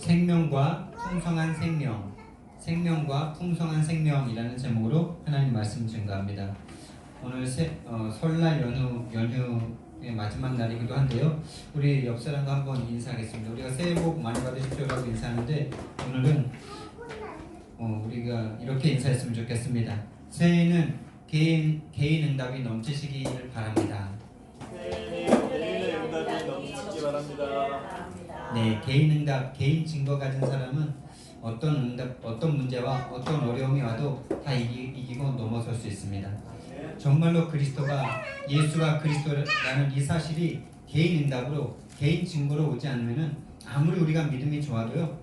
생명과 풍성한 생명, 생명과 풍성한 생명이라는 제목으로 하나님 말씀 증거합니다. 오늘 설날 연휴의 마지막 날이기도 한데요. 우리 옆 사람과 한번 인사하겠습니다. 우리가 새해 복 많이 받으십시오라고 인사하는데 오늘은 우리가 이렇게 인사했으면 좋겠습니다. 새해에는 개인 응답이 넘치시기를 바랍니다. 개인의 응답이 넘치기 바랍니다. 네, 개인 응답, 개인 증거 가진 사람은 어떤 문제와 어떤 어려움이 와도 다 이기고 넘어설 수 있습니다. 정말로 예수가 그리스도라는 이 사실이 개인 응답으로, 개인 증거로 오지 않으면은 아무리 우리가 믿음이 좋아도요,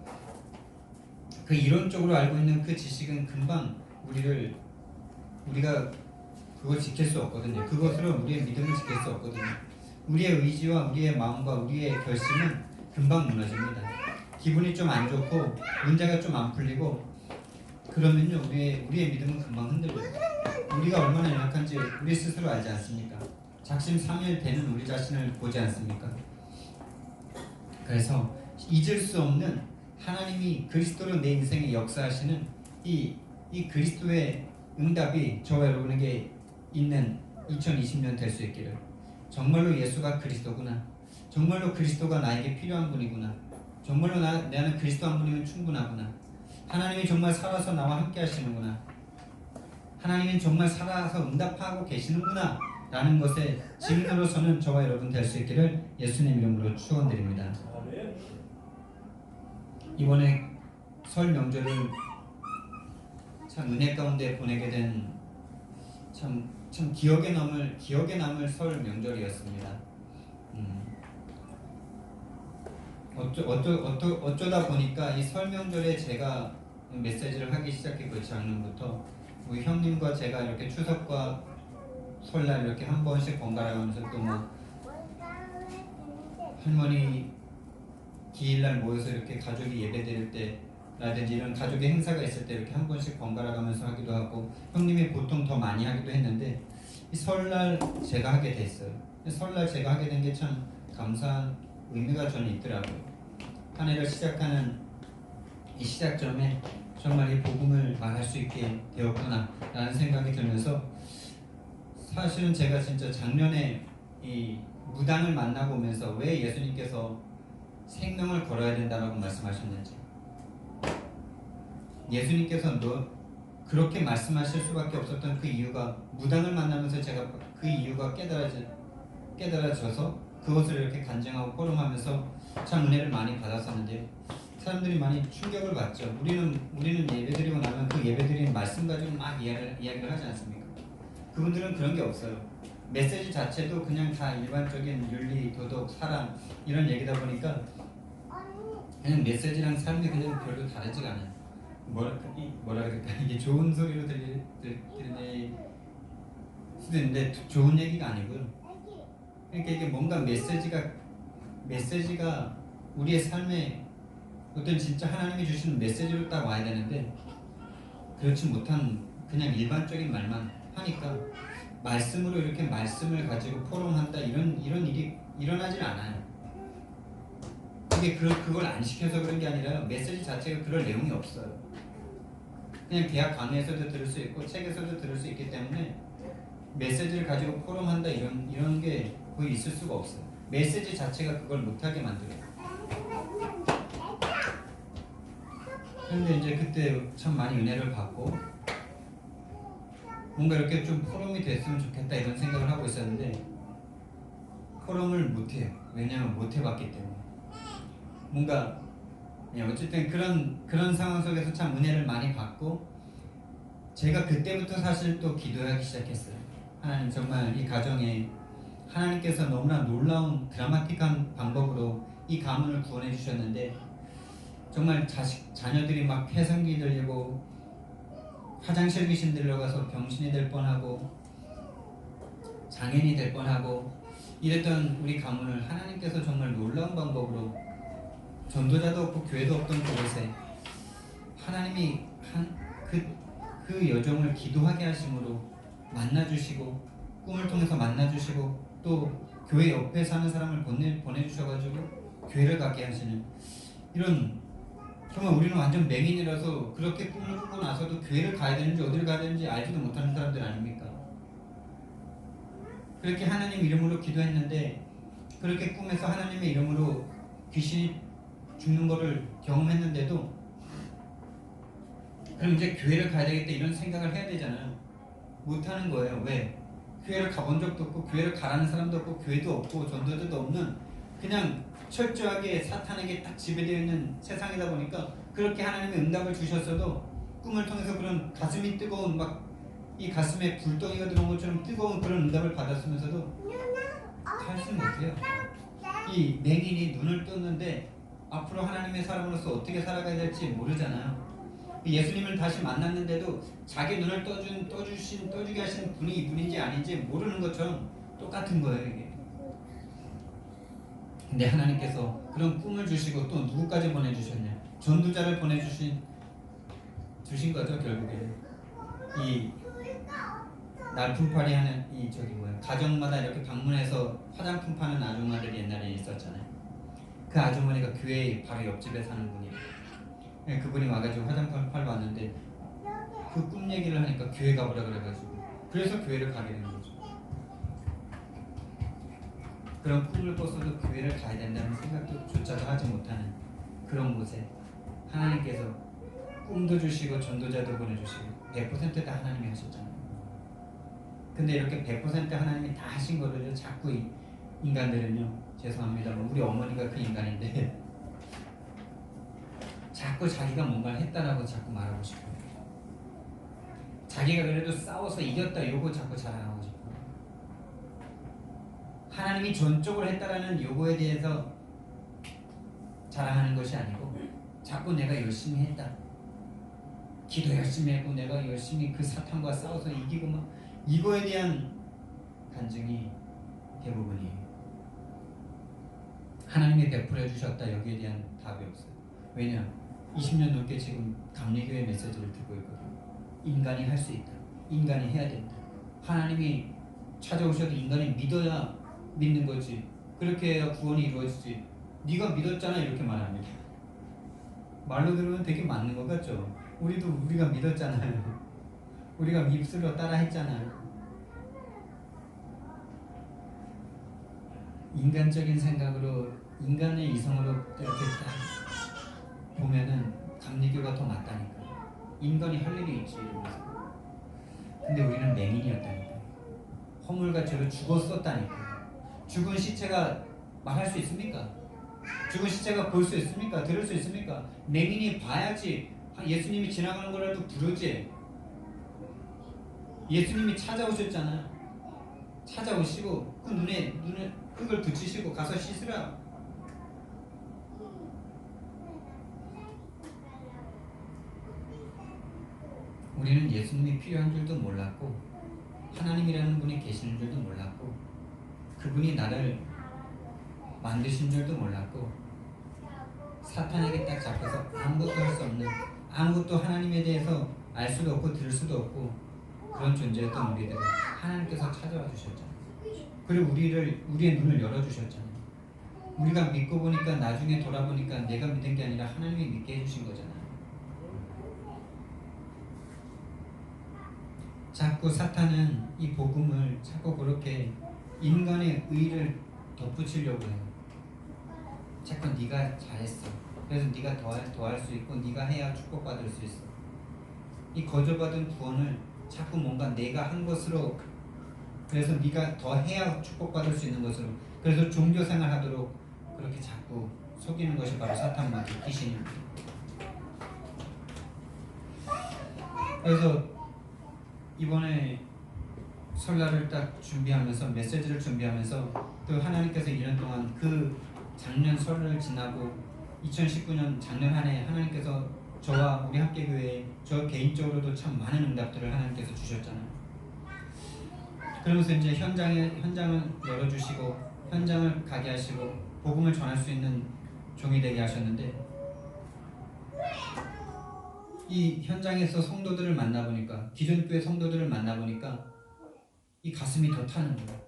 그 이론적으로 알고 있는 그 지식은 금방 우리가 그걸 지킬 수 없거든요. 그것으로 우리의 믿음을 지킬 수 없거든요. 우리의 의지와 우리의 마음과 우리의 결심은 금방 무너집니다. 기분이 좀 안 좋고 문제가 좀 안 풀리고 그러면요, 우리의 믿음은 금방 흔들려요. 우리가 얼마나 연약한지 우리 스스로 알지 않습니까? 작심삼일되는 우리 자신을 보지 않습니까? 그래서 잊을 수 없는 하나님이 그리스도로 내 인생에 역사하시는 이 그리스도의 응답이 저와 여러분에게 있는 2020년 될 수 있기를. 정말로 예수가 그리스도구나. 정말로 그리스도가 나에게 필요한 분이구나. 정말로 나는 그리스도 한 분이면 충분하구나. 하나님이 정말 살아서 나와 함께 하시는구나. 하나님은 정말 살아서 응답하고 계시는구나 라는 것의 증인으로서는 저와 여러분 될 수 있기를 예수님 이름으로 축원드립니다. 이번에 설 명절을 참 은혜 가운데 보내게 된 참 기억에 남을 설 명절이었습니다. 어쩌다 보니까 이 설 명절에 제가 메시지를 하기 시작했고, 작년부터 우리 형님과 제가 이렇게 추석과 설날 이렇게 한 번씩 번갈아 가면서 또 할머니 기일날 모여서 이렇게 가족이 예배 드릴 때 라든지 이런 가족의 행사가 있을 때 이렇게 한 번씩 번갈아 가면서 하기도 하고, 형님이 보통 더 많이 하기도 했는데 이 설날 제가 하게 됐어요. 설날 제가 하게 된 게 참 감사한 의미가 저는 있더라고요. 한 해를 시작하는 이 시작점에 정말 이 복음을 말할 수 있게 되었구나 라는 생각이 들면서, 사실은 제가 진짜 작년에 이 무당을 만나고 오면서 왜 예수님께서 생명을 걸어야 된다라고 말씀하셨는지, 예수님께서 그렇게 말씀하실 수밖에 없었던 그 이유가, 무당을 만나면서 제가 그 이유가 깨달아져서 그것을 이렇게 간증하고 포럼하면서 참 은혜를 많이 받았었는데요. 사람들이 많이 충격을 받죠. 우리는 예배드리고 나면 그 예배드린 말씀 가지고 막 이야기를 하지 않습니까? 그분들은 그런 게 없어요. 메시지 자체도 그냥 다 일반적인 윤리, 도덕, 사랑 이런 얘기다 보니까 그냥 메시지랑 삶이 그냥 별로 다르지가 않아요. 뭐라 그럴까, 이게 좋은 소리로 들릴 수도 있는데 좋은 얘기가 아니고요. 그러니까 이게 뭔가 메시지가 우리의 삶에 어떤 진짜 하나님이 주시는 메시지로 딱 와야 되는데, 그렇지 못한 그냥 일반적인 말만 하니까 말씀으로 이렇게 말씀을 가지고 포럼한다 이런 일이 일어나질 않아요. 이게 그걸 안 시켜서 그런 게 아니라 메시지 자체가 그럴 내용이 없어요. 그냥 대학 강의에서도 들을 수 있고 책에서도 들을 수 있기 때문에 메시지를 가지고 포럼한다 이런 게 거의 있을 수가 없어요. 메시지 자체가 그걸 못하게 만들어요. 그런데 이제 그때 참 많이 은혜를 받고 뭔가 이렇게 좀 포럼이 됐으면 좋겠다 이런 생각을 하고 있었는데 포럼을 못해요. 왜냐하면 못 해봤기 때문에. 뭔가 어쨌든 그런 상황 속에서 참 은혜를 많이 받고, 제가 그때부터 사실 또 기도하기 시작했어요. 하나님, 정말 이 가정에 하나님께서 너무나 놀라운 드라마틱한 방법으로 이 가문을 구원해 주셨는데, 정말 자녀들이 막 폐성기 들리고 화장실 귀신 들려가서 병신이 될 뻔하고 장애인이 될 뻔하고 이랬던 우리 가문을 하나님께서 정말 놀라운 방법으로, 전도자도 없고 교회도 없던 그곳에 하나님이 그 여정을 기도하게 하심으로 만나주시고, 꿈을 통해서 만나주시고, 또 교회 옆에 사는 사람을 보내주셔가지고 교회를 갖게 하시는 이런 그러면 우리는 완전 맹인이라서 그렇게 꿈을 꾸고 나서도 교회를 가야 되는지 어디를 가야 되는지 알지도 못하는 사람들 아닙니까? 그렇게 하나님 이름으로 기도했는데 그렇게 꿈에서 하나님의 이름으로 귀신이 죽는 거를 경험했는데도 그럼 이제 교회를 가야 되겠다 이런 생각을 해야 되잖아요. 못하는 거예요. 왜? 교회를 가본 적도 없고 교회를 가라는 사람도 없고 교회도 없고 전도자도 없는 그냥 철저하게 사탄에게 딱 지배되어 있는 세상이다 보니까 그렇게 하나님의 응답을 주셨어도 꿈을 통해서 그런 가슴이 뜨거운 막 이 가슴에 불덩이가 들어온 것처럼 뜨거운 그런 응답을 받았으면서도 살지 못해요. 이 맹인이 눈을 떴는데 앞으로 하나님의 사람으로서 어떻게 살아가야 될지 모르잖아요. 예수님을 다시 만났는데도 자기 눈을 떠주게 하신 분이 이분인지 아닌지 모르는 것처럼 똑같은 거예요, 이게. 근데 하나님께서 그런 꿈을 주시고 또 누구까지 보내주셨냐? 전도자를 보내주신 거죠, 결국에. 이 날품팔이 하는 가정마다 이렇게 방문해서 화장품 파는 아줌마들이 옛날에 있었잖아요. 그 아주머니가 교회 바로 옆집에 사는 분이에요. 그분이 와가지고 화장품 팔러 왔는데 그 꿈 얘기를 하니까 교회 가보라 그래가지고 그래서 교회를 가게 된 거죠. 그런 꿈을 꿨어도 교회를 가야 된다는 생각조차도 하지 못하는 그런 곳에 하나님께서 꿈도 주시고 전도자도 보내주시고 100%다 하나님이 하셨잖아요. 근데 이렇게 100% 하나님이 다 하신 거를 자꾸 인간들은요, 죄송합니다만 우리 어머니가 그 인간인데 자꾸 자기가 뭔가를 했다라고 자꾸 말하고 싶어요. 자기가 그래도 싸워서 이겼다 요거 자꾸 자랑하고 싶어요. 하나님이 전적으로 했다라는 요거에 대해서 자랑하는 것이 아니고 자꾸 내가 열심히 했다, 기도 열심히 했고 내가 열심히 그 사탄과 싸워서 이기고 막 이거에 대한 간증이 대부분이에요. 하나님이 베풀어 주셨다 여기에 대한 답이 없어요. 왜냐? 20년 넘게 지금 감리교회 메시지를 듣고 있거든요. 인간이 할 수 있다. 인간이 해야 된다. 하나님이 찾아오셔도 인간이 믿어야 믿는 거지. 그렇게 해야 구원이 이루어지지. 네가 믿었잖아 이렇게 말합니다. 말로 들으면 되게 맞는 것 같죠? 우리가 믿었잖아요. 우리가 입술로 따라 했잖아요. 인간적인 생각으로 인간의 이성으로 이렇게 딱 보면은 감리교가 더 맞다니까. 인간이 할 일이 있지 이러면서. 근데 우리는 맹인이었다니까. 허물같이로 죽었었다니까. 죽은 시체가 말할 수 있습니까? 죽은 시체가 볼 수 있습니까? 들을 수 있습니까? 맹인이 봐야지 예수님이 지나가는 거라도 부르지. 예수님이 찾아오셨잖아요. 찾아오시고 그 눈에 흙을 붙이시고 가서 씻으라. 우리는 예수님이 필요한 줄도 몰랐고 하나님이라는 분이 계시는 줄도 몰랐고 그분이 나를 만드신 줄도 몰랐고 사탄에게 딱 잡혀서 아무것도 할 수 없는, 아무것도 하나님에 대해서 알 수도 없고 들을 수도 없고 그런 존재였던 우리들을 하나님께서 찾아와 주셨잖아요. 그리고 우리의 눈을 열어주셨잖아요. 우리가 믿고 보니까 나중에 돌아보니까 내가 믿은 게 아니라 하나님이 믿게 해주신 거잖아요. 자꾸 사탄은 이 복음을 자꾸 그렇게 인간의 의를 덧붙이려고 해요. 자꾸 네가 잘했어. 그래서 네가 더 할 수 있고 네가 해야 축복받을 수 있어. 이 거저받은 구원을 자꾸 뭔가 내가 한 것으로, 그래서 네가 더 해야 축복받을 수 있는 것으로, 그래서 종교생활 하도록 그렇게 자꾸 속이는 것이 바로 사탄과 귀신입니다. 그래서 이번에 설날을 딱 준비하면서 메시지를 준비하면서 또 하나님께서 1년 동안 그 작년 설을 지나고 2019년 작년 한 해 하나님께서 저와 우리 함께교회에 저 개인적으로도 참 많은 응답들을 하나님께서 주셨잖아요. 그러면서 이제 현장을 열어주시고 현장을 가게 하시고 복음을 전할 수 있는 종이 되게 하셨는데 이 현장에서 성도들을 만나보니까 기존 교회 성도들을 만나보니까 이 가슴이 더 타는 거예요.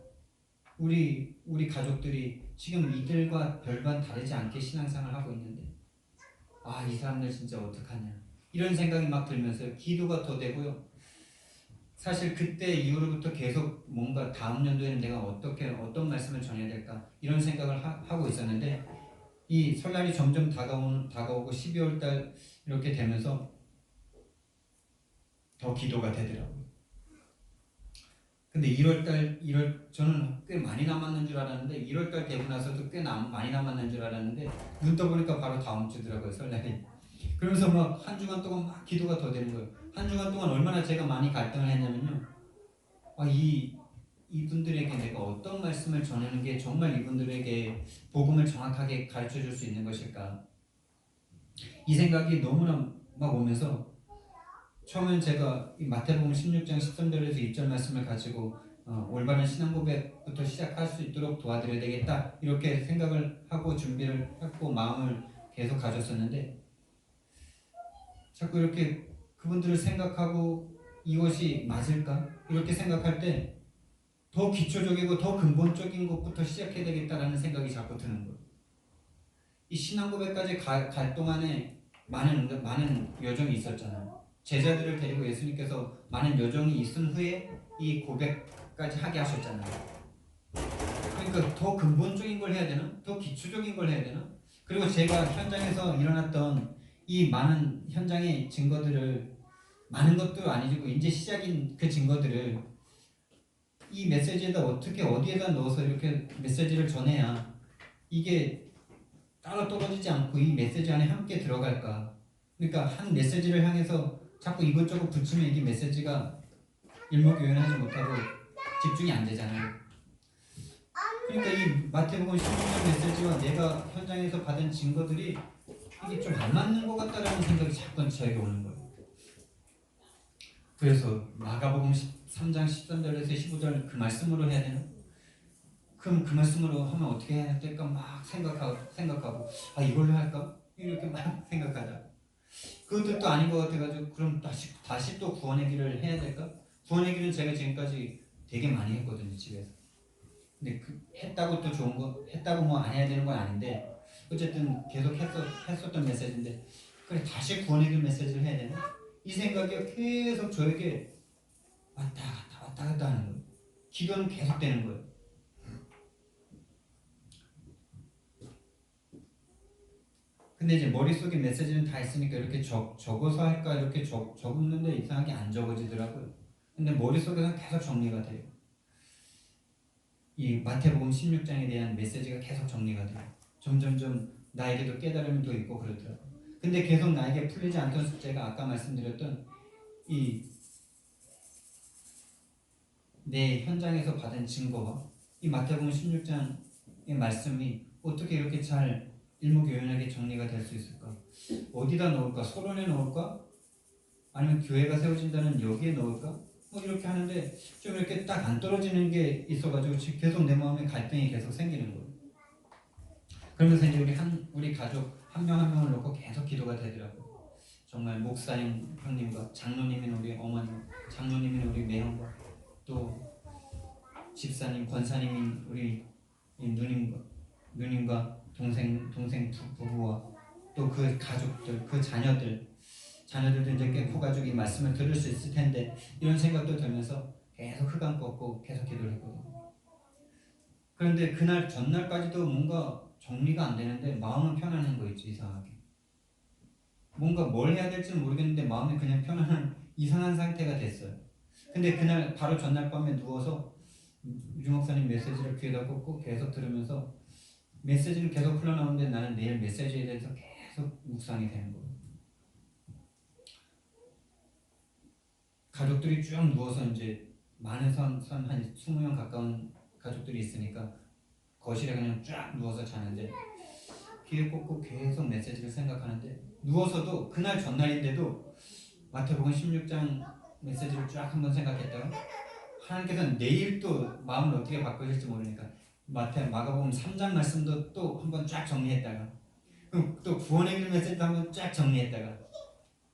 우리 가족들이 지금 이들과 별반 다르지 않게 신앙생활을 하고 있는데 아, 이 사람들 진짜 어떡하냐 이런 생각이 막 들면서 기도가 더 되고요. 사실 그때 이후로부터 계속 뭔가 다음 연도에는 내가 어떤 말씀을 전해야 될까 이런 생각을 하고 있었는데, 이 설날이 점점 다가오고 12월 달 이렇게 되면서 더 기도가 되더라고요. 근데 1월 저는 꽤 많이 남았는 줄 알았는데 1월 달 되고 나서도 꽤 많이 남았는 줄 알았는데 눈 떠보니까 바로 다음 주더라고요, 설날이. 그러면서 막 한 주간 동안 막 기도가 더 되는 거예요. 한 주간 동안 얼마나 제가 많이 갈등을 했냐면요. 이분들에게 내가 어떤 말씀을 전하는 게 정말 이분들에게 복음을 정확하게 가르쳐 줄 수 있는 것일까? 이 생각이 너무나 막 오면서 처음엔 제가 이 마태복음 16장 13절에서 2절 말씀을 가지고 올바른 신앙 고백부터 시작할 수 있도록 도와드려야 되겠다 이렇게 생각을 하고 준비를 했고 마음을 계속 가졌었는데, 자꾸 이렇게 그분들을 생각하고 이것이 맞을까? 이렇게 생각할 때 더 기초적이고 더 근본적인 것부터 시작해야 되겠다라는 생각이 자꾸 드는 거예요. 이 신앙 고백까지 갈 동안에 많은 여정이 있었잖아요. 제자들을 데리고 예수님께서 많은 여정이 있은 후에 이 고백까지 하게 하셨잖아요. 그러니까 더 근본적인 걸 해야 되나? 더 기초적인 걸 해야 되나? 그리고 제가 현장에서 일어났던 이 많은 현장의 증거들을, 많은 것도 아니고 이제 시작인 그 증거들을 이 메시지에다 어떻게 어디에다 넣어서 이렇게 메시지를 전해야 이게 따로 떨어지지 않고 이 메시지 안에 함께 들어갈까? 그러니까 한 메시지를 향해서 자꾸 이것저것 붙이면 이게 메시지가 일목요연하지 못하고 집중이 안 되잖아요. 그러니까 이 마태복음 16장 메시지와 내가 현장에서 받은 증거들이 이게 좀 안 맞는 것 같다라는 생각이 자꾸 저에게 오는 거예요. 그래서 마가복음 3장 13절에서 15절 그 말씀으로 해야 되나? 그럼 그 말씀으로 하면 어떻게 해야 될까 막 생각하고 이걸로 할까? 이렇게 막 생각하다. 그것도 아닌 것 같아가지고 그럼 다시 또 구원의 길을 해야 될까? 구원의 길은 제가 지금까지 되게 많이 했거든요, 집에서. 근데 했다고 또 좋은 거, 했다고 뭐 안 해야 되는 건 아닌데 어쨌든 계속 했었던 메시지인데, 그래 다시 구원의 길 메시지를 해야 되나? 이 생각이 계속 저에게 왔다 갔다 하는 거예요. 기도는 계속 되는 거예요. 근데 이제 머릿속에 메시지는 다 있으니까 이렇게 적어서 할까 이렇게 적었는데 이상하게 안 적어지더라고요. 근데 머릿속에서는 계속 정리가 돼요. 이 마태복음 16장에 대한 메시지가 계속 정리가 돼요. 점점점 나에게도 깨달음이 더 있고 그러더라고요. 근데 계속 나에게 풀리지 않던 숙제가 아까 말씀드렸던 이 내 현장에서 받은 증거와 이 마태복음 16장의 말씀이 어떻게 이렇게 잘 일목요연하게 정리가 될 수 있을까? 어디다 넣을까? 서론에 넣을까? 아니면 교회가 세워진다는 여기에 넣을까? 뭐 이렇게 하는데 좀 이렇게 딱 안 떨어지는 게 있어가지고 지금 계속 내 마음에 갈등이 계속 생기는 거예요. 그러면서 이제 우리 가족 한 명 한 명을 놓고 계속 기도가 되더라고요. 정말 목사님 형님과 장로님인 우리 어머니, 장로님인 우리 매형과 또 집사님, 권사님인 우리 누님과 동생 부부와 또 그 가족들, 그 자녀들도 이제 꽤 커가지고 이 말씀을 들을 수 있을 텐데 이런 생각도 들면서 계속 흑암 꺾고 계속 기도를 했거든요. 그런데 그날 전날까지도 뭔가 정리가 안 되는데 마음은 편안한 거 있죠, 이상하게. 뭔가 뭘 해야 될지는 모르겠는데 마음이 그냥 편안한 이상한 상태가 됐어요. 근데 그날 바로 전날 밤에 누워서 유목사님 메시지를 귀에다 꽂고 계속 들으면서 메시지는 계속 흘러나오는데 나는 내일 메시지에 대해서 계속 묵상이 되는 거예요. 가족들이 쭉 누워서 이제 많은 한 20명 가까운 가족들이 있으니까 거실에 그냥 쫙 누워서 자는데 귀에 꽂고 계속 메시지를 생각하는데, 누워서도 그날 전날인데도 마태복음 16장 메시지를 쫙 한번 생각했다가 하나님께서는 내일 또 마음을 어떻게 바꾸실지 모르니까 마가복음 3장 말씀도 또 한번 쫙 정리했다가 또 구원의 길 메시지도 한번 쫙 정리했다가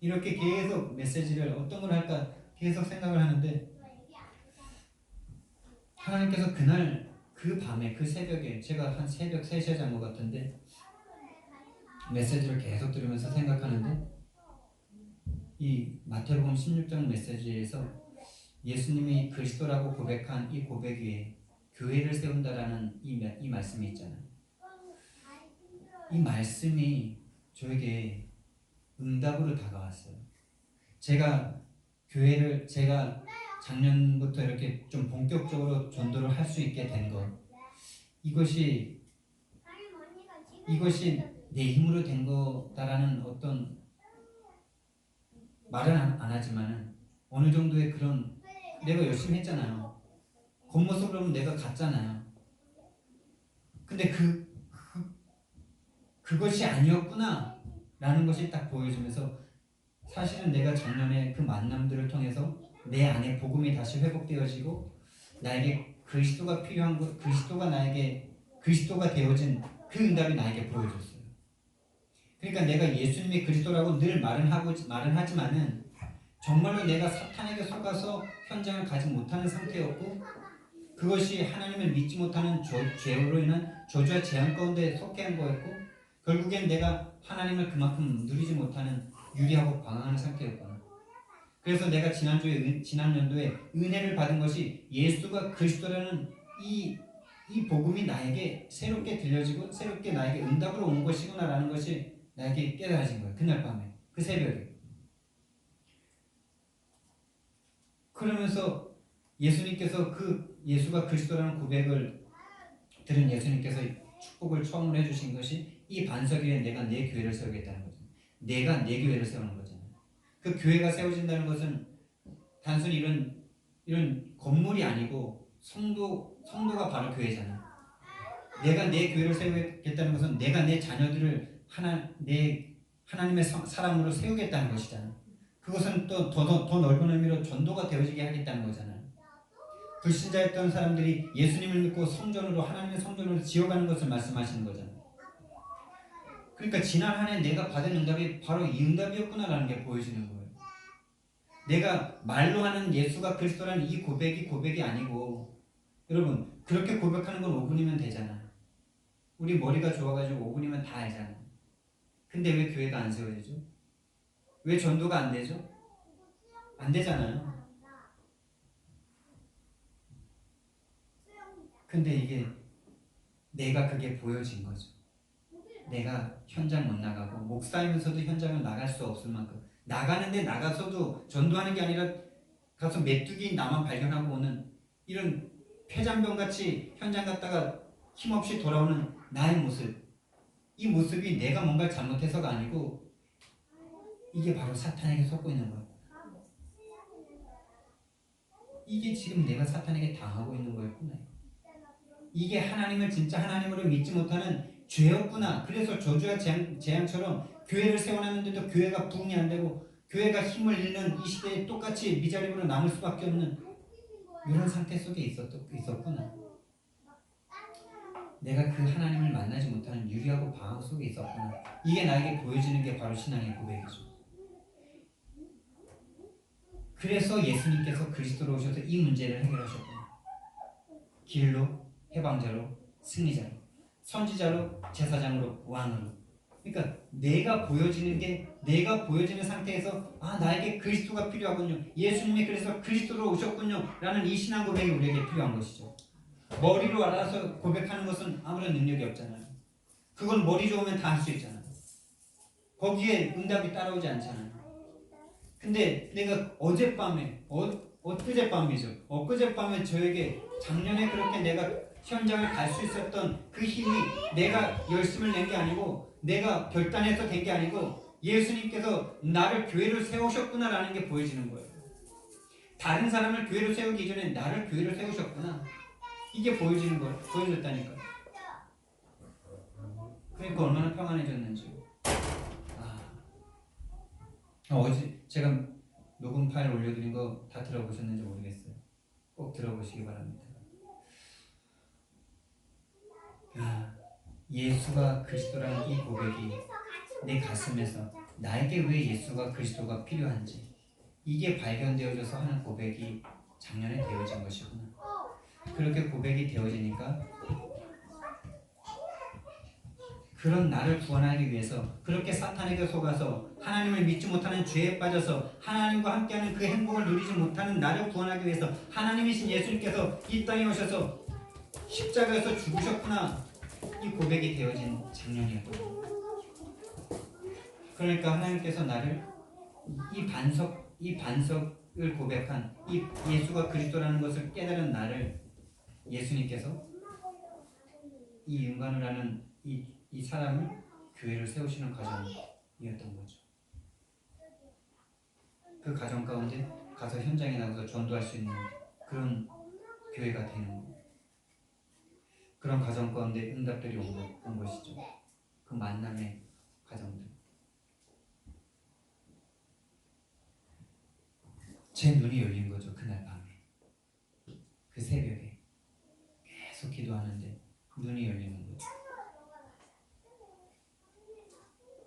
이렇게 계속 메시지를 어떤 걸 할까 계속 생각을 하는데, 하나님께서 그날 그 밤에 그 새벽에 제가 한 새벽 3시에 잔 것 같은데 메시지를 계속 들으면서 생각하는데 이 마태복음 16장 메시지에서 예수님이 그리스도라고 고백한 이 고백 위에 교회를 세운다라는 이 말씀이 있잖아요. 이 말씀이 저에게 응답으로 다가왔어요. 제가 작년부터 이렇게 좀 본격적으로 전도를 할 수 있게 된 것, 이것이 내 힘으로 된 거다라는 어떤 말은 안 하지만은 어느 정도의 그런, 내가 열심히 했잖아요. 겉모습으로는 내가 갔잖아요. 근데 그것이 아니었구나 라는 것이 딱 보여지면서, 사실은 내가 작년에 그 만남들을 통해서 내 안에 복음이 다시 회복되어지고 나에게 그리스도가 필요한 것, 그리스도가 되어진 그 응답이 나에게 보여졌어요. 그러니까 내가 예수님이 그리스도라고 늘 말은 하지만은 정말로 내가 사탄에게 속아서 현장을 가지 못하는 상태였고, 그것이 하나님을 믿지 못하는 죄로 인한 저주와 재앙 가운데 속해 한 거였고, 결국엔 내가 하나님을 그만큼 누리지 못하는 유리하고 방황하는 상태였구나. 그래서 내가 지난 연도에 은혜를 받은 것이 예수가 그리스도라는 이 복음이 나에게 새롭게 들려지고 새롭게 나에게 응답으로 온 것이구나라는 것이 나에게 깨달아진 거예요. 그날 밤에, 그 새벽에. 그러면서 예수님께서 예수가 그리스도라는 고백을 들은 예수님께서 축복을 처음으로 해주신 것이 이 반석 위에 내가 내 교회를 세우겠다는 거죠. 내가 내 교회를 세우는 거잖아요. 그 교회가 세워진다는 것은 단순히 이런 건물이 아니고 성도가 바로 교회잖아요. 내가 내 교회를 세우겠다는 것은 내가 내 자녀들을 하나님의 사람으로 세우겠다는 것이잖아요. 그것은 또 더 넓은 의미로 전도가 되어지게 하겠다는 거잖아요. 불신자였던 사람들이 예수님을 믿고 하나님의 성전으로 지어가는 것을 말씀하시는 거잖아요. 그러니까 지난 한 해 내가 받은 응답이 바로 이 응답이었구나라는 게 보여지는 거예요. 내가 말로 하는 예수가 그리스도라는 이 고백이 아니고, 여러분 그렇게 고백하는 건 5분이면 되잖아요. 우리 머리가 좋아가지고 5분이면 다 알잖아요. 근데 왜 교회가 안 세워지죠? 왜 전도가 안 되죠? 안 되잖아요. 근데 이게 내가 그게 보여진 거죠. 내가 현장 못 나가고 목사이면서도 현장을 나갈 수 없을 만큼, 나가는데 나가서도 전도하는 게 아니라 가서 메뚜기 나만 발견하고 오는 이런 폐잔병같이 현장 갔다가 힘없이 돌아오는 나의 모습, 이 모습이 내가 뭔가 잘못해서가 아니고 이게 바로 사탄에게 속고 있는 거예요. 이게 지금 내가 사탄에게 당하고 있는 거였구나. 이게 하나님을 진짜 하나님으로 믿지 못하는 죄였구나. 그래서 저주와 재앙처럼 교회를 세워놨는데도 교회가 부흥이 안 되고 교회가 힘을 잃는 이 시대에 똑같이 미자립으로 남을 수밖에 없는 이런 상태 속에 있었구나. 내가 그 하나님을 만나지 못하는 유리하고 방황 속에 있었구나. 이게 나에게 보여지는 게 바로 신앙의 고백이죠. 그래서 예수님께서 그리스도로 오셔서 이 문제를 해결하셨구나. 길로, 해방자로, 승리자로, 선지자로, 제사장으로, 왕으로. 그러니까 내가 보여지는 상태에서 나에게 그리스도가 필요하군요. 예수님이 그래서 그리스도로 오셨군요. 라는 이 신앙 고백이 우리에게 필요한 것이죠. 머리로 알아서 고백하는 것은 아무런 능력이 없잖아요. 그건 머리 좋으면 다 할 수 있잖아요. 거기에 응답이 따라오지 않잖아요. 근데 내가 엊그젯밤에 저에게 작년에 그렇게 내가 현장을 갈 수 있었던 그 힘이 내가 열심을 낸 게 아니고 내가 결단해서 된 게 아니고 예수님께서 나를 교회를 세우셨구나라는 게 보여지는 거예요. 다른 사람을 교회로 세우기 전에 나를 교회로 세우셨구나. 이게 보여지는 거예요. 보여졌다니까요. 그러니까 얼마나 평안해졌는지. 어제 제가 녹음 파일 올려드린 거 다 들어보셨는지 모르겠어요. 꼭 들어보시기 바랍니다. 예수가 그리스도라는 이 고백이 내 가슴에서 나에게 왜 예수가 그리스도가 필요한지 이게 발견되어져서 하는 고백이 작년에 되어진 것이구나. 그렇게 고백이 되어지니까 그런 나를 구원하기 위해서 그렇게 사탄에게 속아서 하나님을 믿지 못하는 죄에 빠져서 하나님과 함께하는 그 행복을 누리지 못하는 나를 구원하기 위해서 하나님이신 예수님께서 이 땅에 오셔서 십자가에서 죽으셨구나, 이 고백이 되어진 작년이었거든요. 그러니까 하나님께서 나를 이 반석을 고백한 이 예수가 그리스도라는 것을 깨달은 나를 예수님께서 이 윤관을 하는 이 사람을 교회를 세우시는 과정이었던 거죠. 그 과정 가운데 가서 현장에 나가서 전도할 수 있는 그런 교회가 되는 거예요. 그런 과정 가운데 응답들이 온 것이죠. 그 만남의 과정들. 제 눈이 열린 거죠. 그날 밤에, 그 새벽에 계속 기도하는데 눈이 열리는 거죠.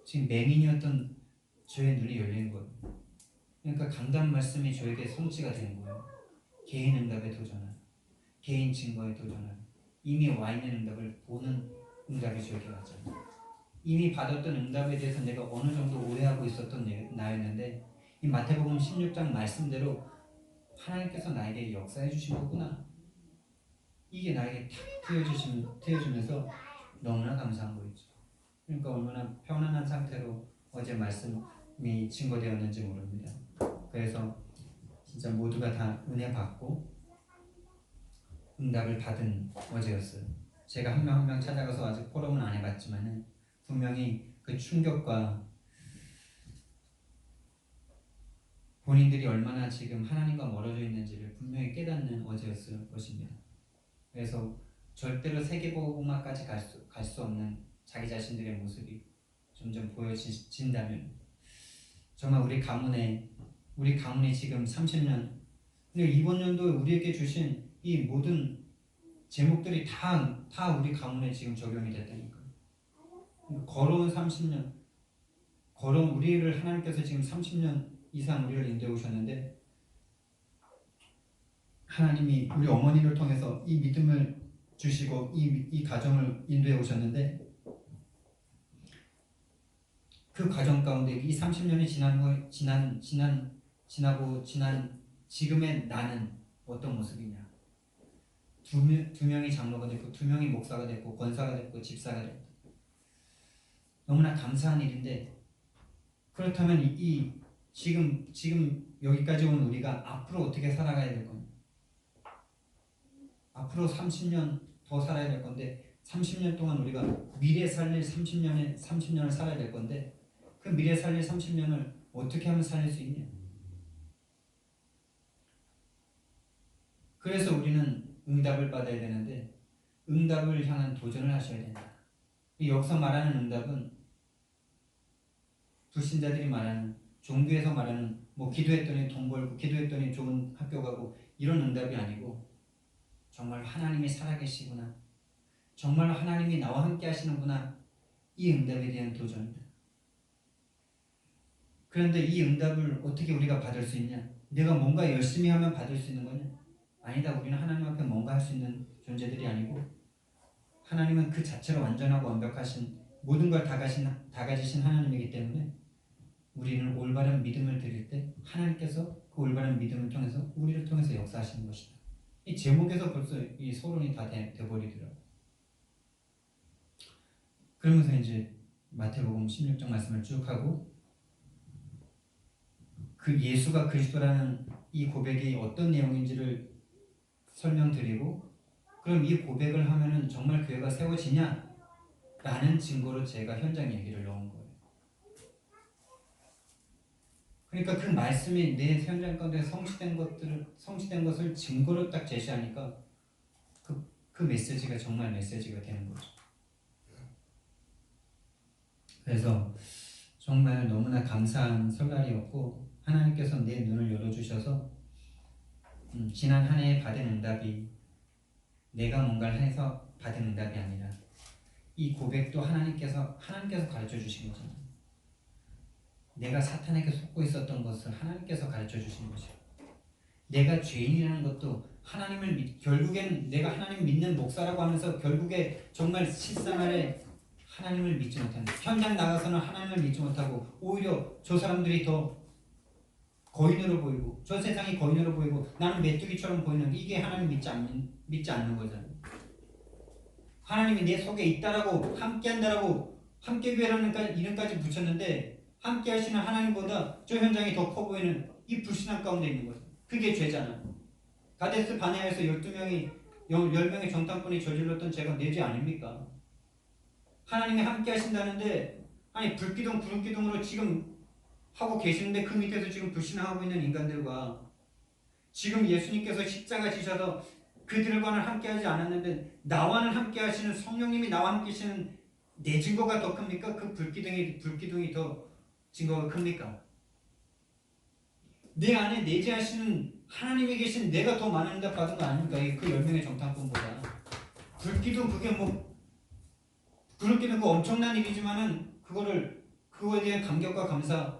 지금 맹인이었던 저의 눈이 열린 거예요. 그러니까 강단 말씀이 저에게 성취가 되는 거예요. 개인 응답에 도전하는, 개인 증거에 도전하는, 이미 와 있는 응답을 보는 응답이 저에게 왔잖아요. 이미 받았던 응답에 대해서 내가 어느 정도 오해하고 있었던 나였는데 이 마태복음 16장 말씀대로 하나님께서 나에게 역사해 주신 거구나, 이게 나에게 탁 트여주면서 너무나 감사한 거였죠. 그러니까 얼마나 편안한 상태로 어제 말씀이 증거되었는지 모릅니다. 그래서 진짜 모두가 다 은혜 받고 응답을 받은 어제였어요. 제가 한 명 한 명 찾아가서 아직 포럼은 안 해봤지만은 분명히 그 충격과 본인들이 얼마나 지금 하나님과 멀어져 있는지를 분명히 깨닫는 어제였을 것입니다. 그래서 절대로 세계복음화까지 갈 수 없는 자기 자신들의 모습이 점점 보여진다면 정말 우리 가문에 지금 30년, 근데 이번 연도에 우리에게 주신 이 모든 제목들이 다 우리 가문에 지금 적용이 됐다니까요. 걸어온 30년, 우리를 하나님께서 지금 30년 이상 우리를 인도해 오셨는데 하나님이 우리 어머니를 통해서 이 믿음을 주시고 이 가정을 인도해 오셨는데 그 과정 가운데 이 30년이 지나고 지금의 나는 어떤 모습이냐? 두 명이 장로가 됐고 두 명이 목사가 됐고 권사가 됐고 집사가 됐고 너무나 감사한 일인데, 그렇다면 이 지금 여기까지 온 우리가 앞으로 어떻게 살아가야 될 겁니까? 앞으로 30년 더 살아야 될 건데 30년 동안 우리가 미래 살릴 30년을 살아야 될 건데 그 미래 살릴 30년을 어떻게 하면 살릴 수 있냐? 그래서 우리는 응답을 받아야 되는데 응답을 향한 도전을 하셔야 된다. 여기서 말하는 응답은 불신자들이 말하는, 종교에서 말하는 기도했더니 돈 벌고 기도했더니 좋은 학교 가고 이런 응답이 아니고 정말 하나님이 살아계시구나, 정말 하나님이 나와 함께 하시는구나, 이 응답에 대한 도전이다. 그런데 이 응답을 어떻게 우리가 받을 수 있냐? 내가 뭔가 열심히 하면 받을 수 있는 거냐? 아니다. 우리는 하나님 앞에 뭔가 할 수 있는 존재들이 아니고 하나님은 그 자체로 완전하고 완벽하신 모든 걸 다 가지신 하나님이기 때문에 우리는 올바른 믿음을 드릴 때 하나님께서 그 올바른 믿음을 통해서 우리를 통해서 역사하시는 것이다. 이 제목에서 벌써 이 서론이 다 돼버리더라고요. 그러면서 이제 마태복음 16장 말씀을 쭉 하고 그 예수가 그리스도라는 이 고백이 어떤 내용인지를 설명드리고, 그럼 이 고백을 하면은 정말 교회가 세워지냐? 라는 증거로 제가 현장 얘기를 넣은 거예요. 그러니까 그 말씀이 내 현장 가운데 성취된 것을 증거로 딱 제시하니까 그 메시지가 정말 메시지가 되는 거죠. 그래서 정말 너무나 감사한 설날이었고 하나님께서 내 눈을 열어주셔서 지난 한 해에 받은 응답이 내가 뭔가를 해서 받은 응답이 아니라 이 고백도 하나님께서 가르쳐 주신 거잖아요. 내가 사탄에게 속고 있었던 것을 하나님께서 가르쳐 주신 것이고, 내가 죄인이라는 것도 결국엔 내가 하나님 믿는 목사라고 하면서 결국에 정말 실생활에 하나님을 믿지 못한다. 현장 나가서는 하나님을 믿지 못하고 오히려 저 사람들이 더 거인으로 보이고 저 세상이 거인으로 보이고 나는 메뚜기처럼 보이는 이게 하나님 믿지 않는 거잖아요. 하나님이 내 속에 있다라고 함께한다라고 함께교회라는 이름까지 붙였는데 함께 하시는 하나님보다 저 현장이 더 커 보이는 이 불신앙 가운데 있는 거죠. 그게 죄잖아요. 가데스 바네아에서 10명의 정탐꾼이 저질렀던 죄가 내 죄 아닙니까? 하나님이 함께 하신다는데 아니 불기둥 구름기둥으로 지금 하고 계시는데 그 밑에서 지금 불신앙하고 있는 인간들과 지금 예수님께서 십자가 지셔서 그들과는 함께하지 않았는데 나와는 함께하시는 성령님이 나와 함께하시는 내 증거가 더 큽니까? 그 불기둥이 더 증거가 큽니까? 내 안에 내재하시는 하나님이 계신 내가 더 많은 응답 받은 거 아닙니까? 그 10명의 정탐꾼보다 불기둥 그게 뭐 구름기둥 그 엄청난 일이지만은 그거에 대한 감격과 감사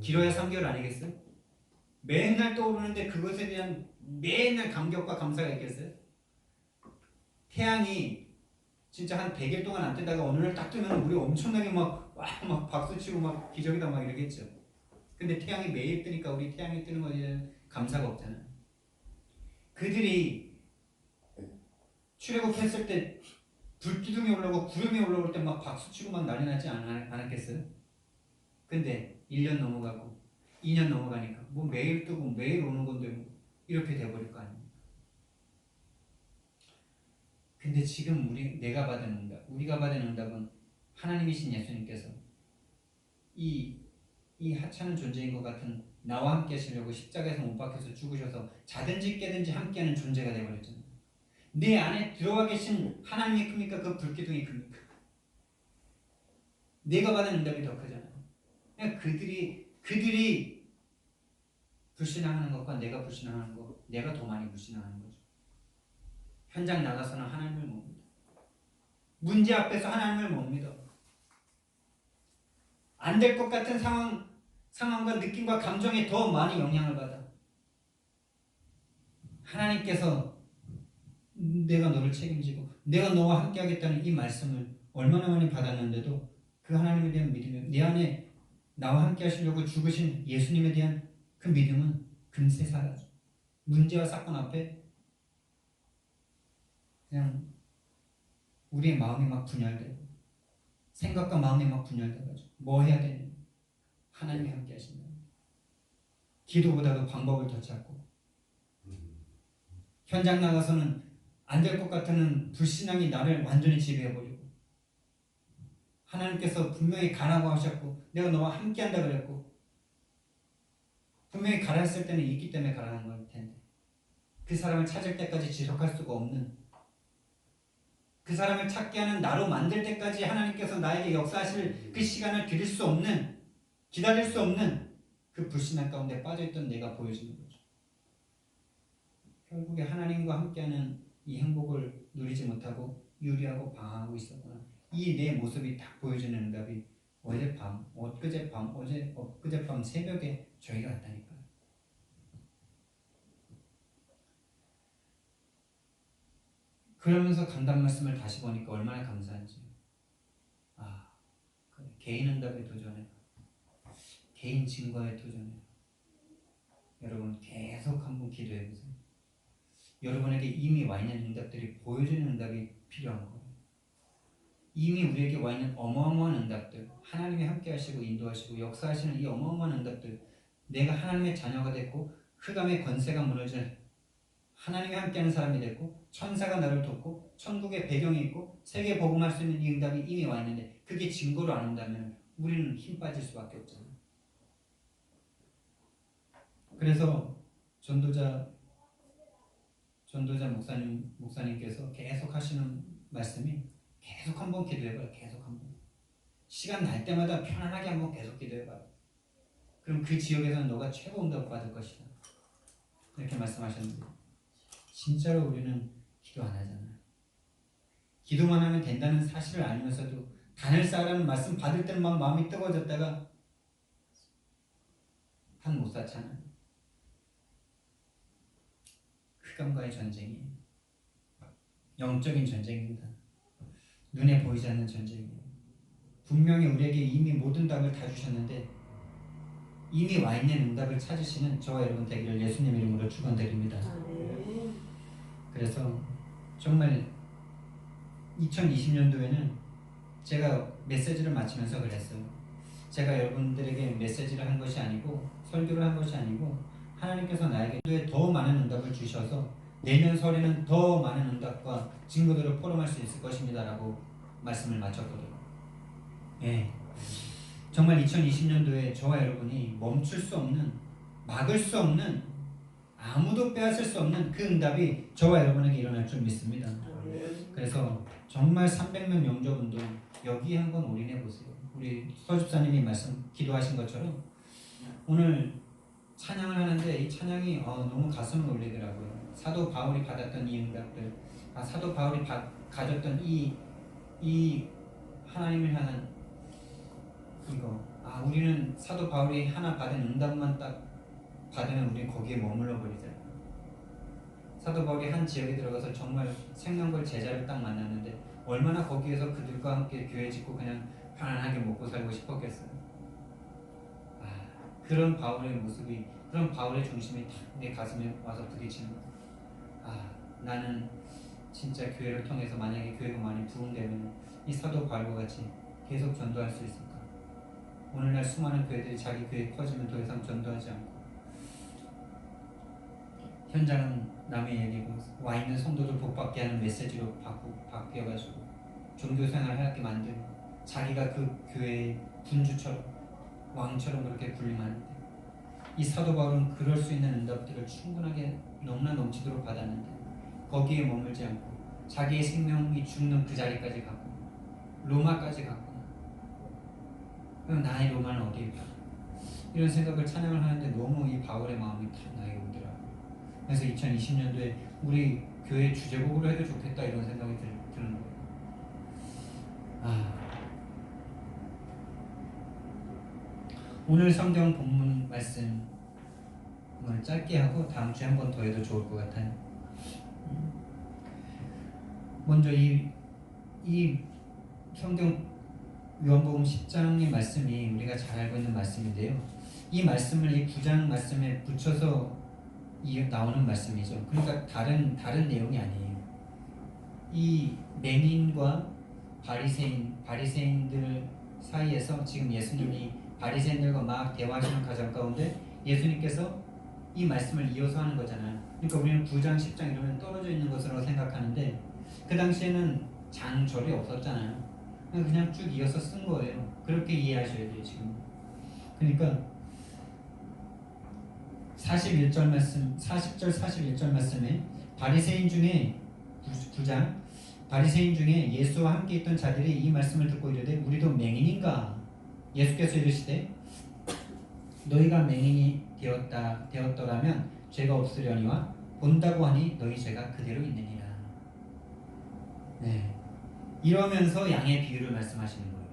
길어야 3개월 아니겠어요? 맨날 떠오르는데 그것에 대한 맨날 감격과 감사가 있겠어요? 태양이 진짜 한 100일 동안 안 뜨다가 어느 날 딱 뜨면 우리 엄청나게 막 박수치고 막 기적이다 막 이러겠죠. 근데 태양이 매일 뜨니까 우리 태양이 뜨는 거에 대한 감사가 없잖아요. 그들이 출애굽했을 때 불기둥이 올라오고 구름이 올라올 때 막 박수치고 막 난리 나지 않았겠어요? 근데 1년 넘어가고 2년 넘어가니까 뭐 매일 뜨고 매일 오는 건데 뭐 이렇게 돼버릴 거 아닙니까? 근데 지금 우리가 받은 응답은 하나님이신 예수님께서 이 하찮은 존재인 것 같은 나와 함께 하시려고 십자가에서 못 박혀서 죽으셔서 자든지 깨든지 함께하는 존재가 되어버렸잖아요. 내 안에 들어와 계신 하나님이 큽니까? 그 불기둥이 큽니까? 내가 받은 응답이 더 크잖아요. 그러니까 그들이 불신앙하는 것과 내가 불신앙하는 것, 내가 더 많이 불신앙하는 거죠. 현장 나가서는 하나님을 못 믿어. 문제 앞에서 하나님을 못 믿어. 안 될 것 같은 상황과 느낌과 감정에 더 많이 영향을 받아. 하나님께서 내가 너를 책임지고 내가 너와 함께 하겠다는 이 말씀을 얼마나 많이 받았는데도 그 하나님에 대한 믿음이 내 안에 나와 함께 하시려고 죽으신 예수님에 대한 그 믿음은 금세 사라져. 문제와 사건 앞에 그냥 우리의 마음이 막 분열되고 생각과 마음이 막 분열돼가지고 뭐 해야 되냐? 하나님이 함께 하신다. 기도보다도 방법을 더 찾고 현장 나가서는 안 될 것 같은 불신앙이 나를 완전히 지배해버리고 하나님께서 분명히 가라고 하셨고 내가 너와 함께한다 그랬고 분명히 가라 했을 때는 있기 때문에 가라는 걸 텐데 그 사람을 찾을 때까지 지속할 수가 없는 그 사람을 찾게 하는 나로 만들 때까지 하나님께서 나에게 역사하실 그 시간을 드릴 수 없는 기다릴 수 없는 그 불신앙 가운데 빠져있던 내가 보여지는 거죠. 결국에 하나님과 함께하는 이 행복을 누리지 못하고 유리하고 방황하고 있었구나. 이 내 모습이 딱 보여지는 응답이 어젯밤, 엊그젯밤 새벽에 저희가 왔다니까요. 그러면서 강단 말씀을 다시 보니까 얼마나 감사한지. 그래. 개인 응답에 도전해. 개인 증거에 도전해. 여러분 계속 한번 기도해보세요. 여러분에게 이미 와 있는 응답들이 보여주는 응답이 필요한 거예요. 이미 우리에게 와 있는 어마어마한 응답들, 하나님이 함께 하시고 인도하시고 역사하시는 이 어마어마한 응답들, 내가 하나님의 자녀가 됐고 흑암의 권세가 무너질 하나님이 함께하는 사람이 됐고 천사가 나를 돕고 천국의 배경이 있고 세계에 복음할 수 있는 이 응답이 이미 와 있는데 그게 증거로 안 온다면 우리는 힘 빠질 수밖에 없잖아요. 그래서 전도자 목사님께서 계속 하시는 말씀이 계속 한번 기도해봐요. 계속 한번. 시간 날 때마다 편안하게 한번 계속 기도해봐요. 그럼 그 지역에서는 너가 최고 응답 받을 것이다. 이렇게 말씀하셨는데 진짜로 우리는 기도 안 하잖아요. 기도만 하면 된다는 사실을 알면서도 단을 쌓으라는 말씀 받을 때는 막 마음이 뜨거워졌다가 단 못 쌓잖아요. 흑암과의 전쟁이에요. 영적인 전쟁입니다. 눈에 보이지 않는 전쟁이에요. 분명히 우리에게 이미 모든 답을 다 주셨는데 이미 와 있는 응답을 찾으시는 저와 여러분 되기를 예수님 이름으로 축원드립니다. 그래서 정말 2020년도에는 제가 메시지를 마치면서 그랬어요. 제가 여러분들에게 메시지를 한 것이 아니고 설교를 한 것이 아니고 하나님께서 나에게 더 많은 응답을 주셔서 내년 설에는 더 많은 응답과 증거들을 포럼할 수 있을 것입니다 라고 말씀을 마쳤거든요. 예, 정말 2020년도에 저와 여러분이 멈출 수 없는, 막을 수 없는, 아무도 빼앗을 수 없는 그 응답이 저와 여러분에게 일어날 줄 믿습니다. 그래서 정말 300명 영접운동 여기 한번 올인해 보세요. 우리 서집사님이 말씀 기도하신 것처럼 오늘 찬양을 하는데 이 찬양이 너무 가슴을 울리더라고요. 사도 바울이 받았던 이 응답들, 사도 바울이 가졌던 이 하나님을 향한 이거, 우리는 사도 바울이 하나 받은 응답만 딱 받으면 우리는 거기에 머물러 버리잖아요. 사도 바울이 한 지역에 들어가서 정말 생명걸 제자를 딱 만났는데 얼마나 거기에서 그들과 함께 교회 짓고 그냥 편안하게 먹고 살고 싶었겠어요. 그런 바울의 모습이, 그런 바울의 중심이 딱 내 가슴에 와서 부딪히는 거예요. 나는 진짜 교회를 통해서 만약에 교회가 많이 부흥되면 이 사도 바울과 같이 계속 전도할 수 있을까? 오늘날 수많은 교회들이 자기 교회 커지면 더 이상 전도하지 않고 현장은 남의 얘기고 와 있는 성도들 복받게 하는 메시지로 바뀌어가지고 종교 생활을 하게 만들고 자기가 그 교회의 군주처럼 왕처럼 그렇게 군림하는데 이 사도 바울은 그럴 수 있는 응답들을 충분하게 너무나 넘치도록 받았는데 거기에 머물지 않고 자기의 생명이 죽는 그 자리까지 가고 로마까지 갔고 그럼 나의 로마는 어디일까? 이런 생각을 찬양을 하는데 너무 이 바울의 마음이 탁 나에게 오더라고요. 그래서 2020년도에 우리 교회 주제곡으로 해도 좋겠다 이런 생각이 드는 거예요. 오늘 성경 본문 말씀을 짧게 하고 다음 주에 한 번 더 해도 좋을 것 같아요. 먼저 이 성경 요한복음 10장의 말씀이 우리가 잘 알고 있는 말씀인데요. 이 말씀을 이 9장 말씀에 붙여서 나오는 말씀이죠. 그러니까 다른 내용이 아니에요. 이 맹인과 바리새인들 사이에서 지금 예수님이 바리새인들과 막 대화하시는 과정 가운데 예수님께서 이 말씀을 이어서 하는 거잖아요. 그러니까 우리는 9장, 10장 이러면 떨어져 있는 것으로 생각하는데 그 당시에는 장절이 없었잖아요. 그냥 쭉 이어서 쓴 거예요. 그렇게 이해하셔야 돼요, 지금. 그러니까 40절 41절 말씀에 바리새인 중에 9장 바리새인 중에 예수와 함께 있던 자들이 이 말씀을 듣고 이르되 우리도 맹인인가? 예수께서 이르시되 너희가 맹인이 되었더라면 죄가 없으려니와 본다고 하니 너희 죄가 그대로 있느니라. 네. 이러면서 양의 비유를 말씀하시는 거예요.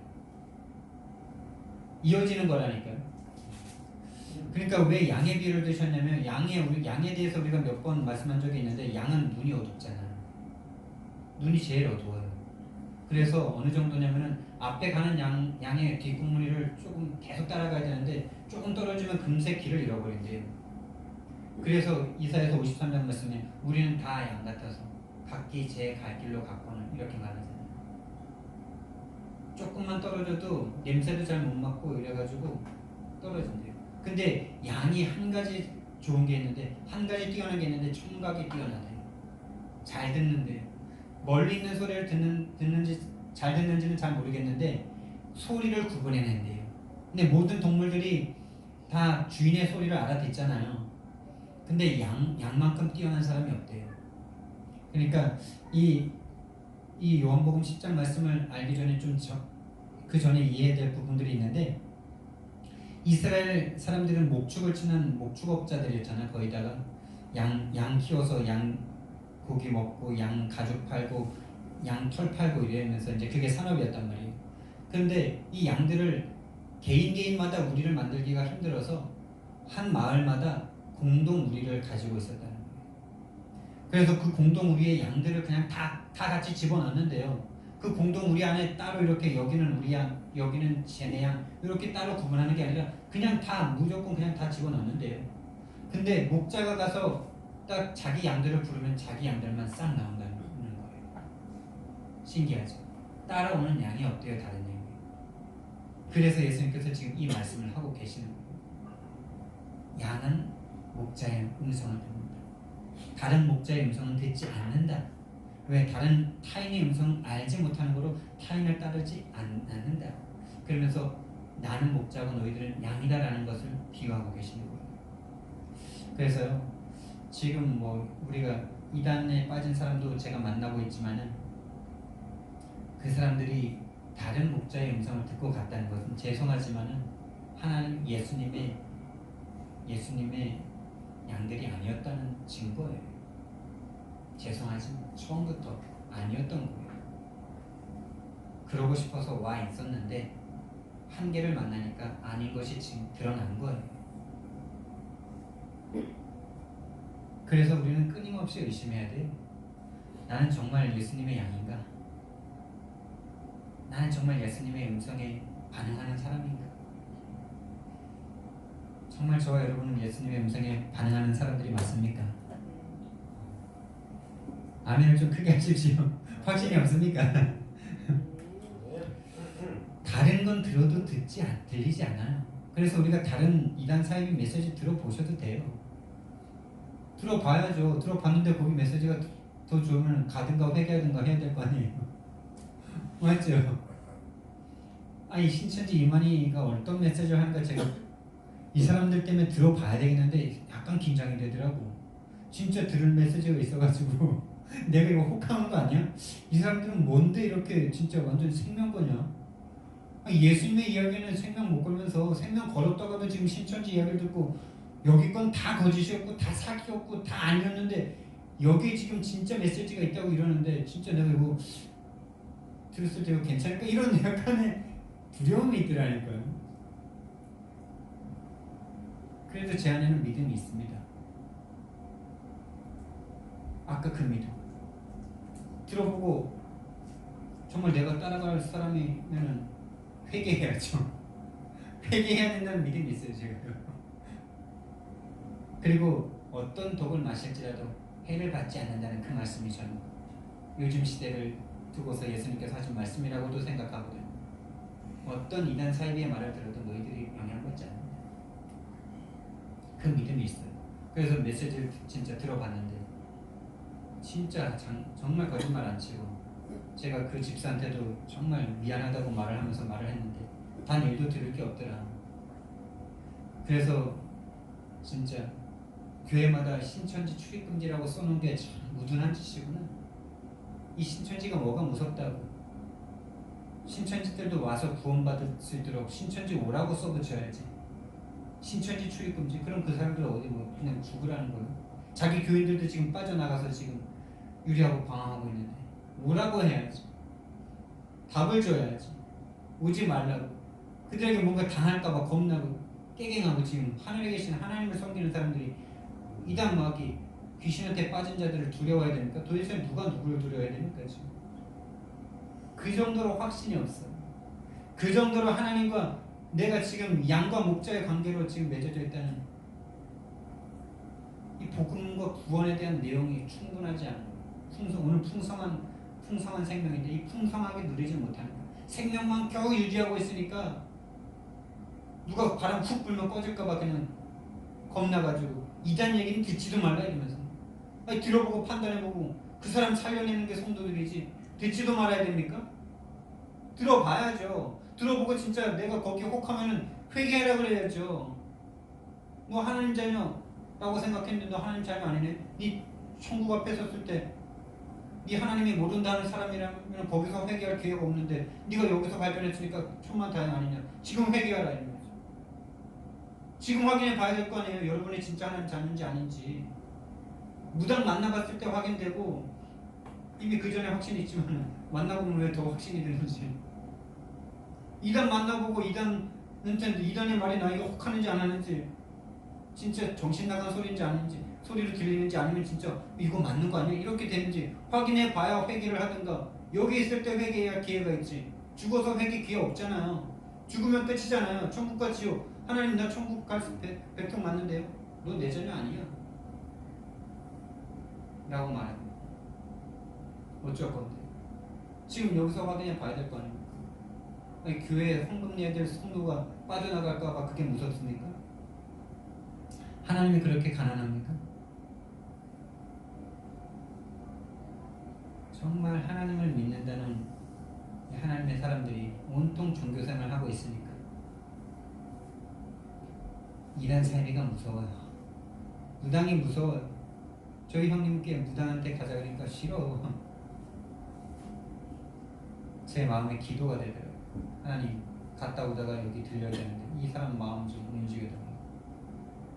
이어지는 거라니까요. 그러니까 왜 양의 비유를 드셨냐면 양에 대해서 우리가 몇 번 말씀한 적이 있는데 양은 눈이 어둡잖아요. 눈이 제일 어두워요. 그래서 어느 정도냐면은 앞에 가는 양의 뒷공무니를 조금 계속 따라가야 되는데 조금 떨어지면 금세 길을 잃어버린대요. 그래서 이사야서 53장 말씀에 우리는 다 양 같아서 각기 제 갈 길로 갔거늘 이렇게 말하잖아요. 조금만 떨어져도 냄새도 잘 못 맡고 이래가지고 떨어진대요. 근데 양이 한 가지 좋은 게 있는데 한 가지 뛰어난 게 있는데 청각이 뛰어나대요. 잘 듣는데요. 멀리 있는 소리를 듣는지 잘 듣는지는 잘 모르겠는데 소리를 구분해낸대요. 근데 모든 동물들이 다 주인의 소리를 알아듣잖아요. 근데 양만큼 뛰어난 사람이 없대요. 그러니까 이 요한복음 10장 말씀을 알기 전에 그 전에 이해해야 될 부분들이 있는데 이스라엘 사람들은 목축을 치는 목축업자들이었잖아요. 거기다가 양 키워서 양 고기 먹고 양 가죽 팔고 양 털 팔고 이러면서 이제 그게 산업이었단 말이에요. 그런데 이 양들을 개인마다 우리를 만들기가 힘들어서 한 마을마다 공동 우리를 가지고 있었다는 거예요. 그래서 그 공동 우리의 양들을 그냥 다 같이 집어넣는데요. 그 공동 우리 안에 따로 이렇게 여기는 우리 양, 여기는 쟤네 양 이렇게 따로 구분하는 게 아니라 그냥 다 무조건 그냥 다 집어넣는데요. 근데 목자가 가서 딱 자기 양들을 부르면 자기 양들만 싹 나온다는 거예요. 신기하죠? 따라오는 양이 없대요, 다른 양이. 그래서 예수님께서 지금 이 말씀을 하고 계시는 거예요. 양은 목자의 음성을 듣는다. 다른 목자의 음성은 듣지 않는다. 왜? 다른 타인의 음성을 알지 못하는 거로 타인을 따르지 않는다. 그러면서 나는 목자고 너희들은 양이다라는 것을 비유하고 계시는 거예요. 그래서요, 지금 뭐 우리가 이단에 빠진 사람도 제가 만나고 있지만은 그 사람들이 다른 목자의 음성을 듣고 갔다는 것은 죄송하지만은 하나님 예수님의 양들이 아니었다는 증거예요. 죄송하지만 처음부터 아니었던 거예요. 그러고 싶어서 와 있었는데 한계를 만나니까 아닌 것이 지금 드러난 거예요. 그래서 우리는 끊임없이 의심해야 돼요. 나는 정말 예수님의 양인가? 나는 정말 예수님의 음성에 반응하는 사람인가? 정말 저와 여러분은 예수님의 음성에 반응하는 사람들이 맞습니까? 아멘을 좀 크게 하십시오. 확신이 없습니까? 다른 건 들어도 들리지 않아요. 그래서 우리가 다른 이단 사이비 메시지 들어보셔도 돼요. 들어봐야죠. 들어봤는데 거기 메시지가 더 좋으면 가든가 회개하든가 해야 될 거 아니에요. 맞죠? 아니 신천지 이만희가 어떤 메시지를 하는가 제가 이 사람들 때문에 들어봐야 되겠는데 약간 긴장이 되더라고. 진짜 들을 메시지가 있어가지고 내가 이거 혹하는 거 아니야? 이 사람들은 뭔데 이렇게 진짜 완전 생명 거냐? 아니, 예수님의 이야기는 생명 못 걸면서 생명 걸었다가도 지금 신천지 이야기를 듣고 여기 건 다 거짓이었고 다 사기였고 다 아니었는데 여기에 지금 진짜 메시지가 있다고 이러는데 진짜 내가 이거 들었을 때 이거 괜찮을까? 이런 약간의 두려움이 있더라니까요. 그래도 제 안에는 믿음이 있습니다. 아까 그 믿음 들어보고 정말 내가 따라갈 사람이면 회개해야죠. 회개해야 된다는 믿음이 있어요 제가. 그리고 어떤 독을 마실지라도 해를 받지 않는다는 그 말씀이 저는 요즘 시대를 두고서 예수님께서 하신 말씀이라고도 생각하거든요. 어떤 이단 사이비의 말을 들어도 너희들이 영향받지 않는다. 그 믿음이 있어요. 그래서 메시지를 진짜 들어봤는데 진짜 정말 거짓말 안 치고 제가 그 집사한테도 정말 미안하다고 말을 하면서 말을 했는데 단 일도 들을 게 없더라. 그래서 진짜 교회마다 신천지 출입금지라고 써놓은 게 참 무둔한 짓이구나. 이 신천지가 뭐가 무섭다고. 신천지들도 와서 구원받을 수 있도록 신천지 오라고 써붙여야지. 신천지 출입금지. 그럼 그 사람들 어디 뭐 그냥 죽으라는 거예요. 자기 교인들도 지금 빠져나가서 지금 유리하고 방황하고 있는데 오라고 해야지. 답을 줘야지. 오지 말라고. 그들에게 뭔가 당할까봐 겁나고 깨갱하고 지금 하늘에 계신 하나님을 섬기는 사람들이 이단 마귀 귀신한테 빠진 자들을 두려워해야 됩니까? 도대체 누가 누구를 두려워해야 됩니까? 지금 그 정도로 확신이 없어. 그 정도로 하나님과 내가 지금 양과 목자의 관계로 지금 맺어져 있다는 이 복음과 구원에 대한 내용이 충분하지 않아요. 오늘 풍성한 생명인데 이 풍성하게 누리지 못하는 거예요. 생명만 겨우 유지하고 있으니까 누가 바람 훅 불면 꺼질까봐 그냥 겁나가지고 이단 얘기는 듣지도 말라 이러면서 아니 들어보고 판단해보고 그 사람 살려내는 게 성도들이지 듣지도 말아야 됩니까? 들어봐야죠. 들어보고 진짜 내가 거기에 혹하면은 회개하라 그래야죠. 너 하나님 자녀라고 생각했는데 너 하나님 자녀 아니네? 네 천국 앞에 섰을 때 네 하나님이 모른다는 사람이라면 거기서 회개할 기회가 없는데 네가 여기서 발견했으니까 천만다행 아니냐. 지금 회개하라 이러면서 지금 확인해 봐야 될 거 아니에요. 여러분이 진짜 하나님 자녀인지 아닌지. 무당 만나봤을 때 확인되고 이미 그 전에 확신이 있지만 만나보면 왜 더 확신이 되는지. 이단 만나보고 이단의 말이 나에게 혹하는지 안 하는지 진짜 정신 나간 소리인지 아닌지 소리로 들리는지 아니면 진짜 이거 맞는 거 아니야? 이렇게 되는지 확인해 봐야 회개를 하든가 여기 있을 때 회개해야 기회가 있지. 죽어서 회개 기회 없잖아요. 죽으면 끝이잖아요. 천국과 지옥. 하나님 나 천국 갈 백성 맞는데요. 너 내 자녀 아니야. 라고 말합니다. 어쩔 건데. 지금 여기서 그냥 봐야 될 거 아닙니까? 아니, 교회에 헌금 내야 될 성도가 빠져나갈까 봐 그게 무섭습니까? 하나님이 그렇게 가난합니까? 정말 하나님을 믿는다는 하나님의 사람들이 온통 종교생활을 하고 있으니까 이단 사이비가 무서워요. 무당이 무서워요. 저희 형님께 무당한테 가자 그러니까 싫어. 제 마음에 기도가 되더라고요. 하나님 갔다 오다가 여기 들려야 되는데 이 사람 마음 좀 움직여달라고.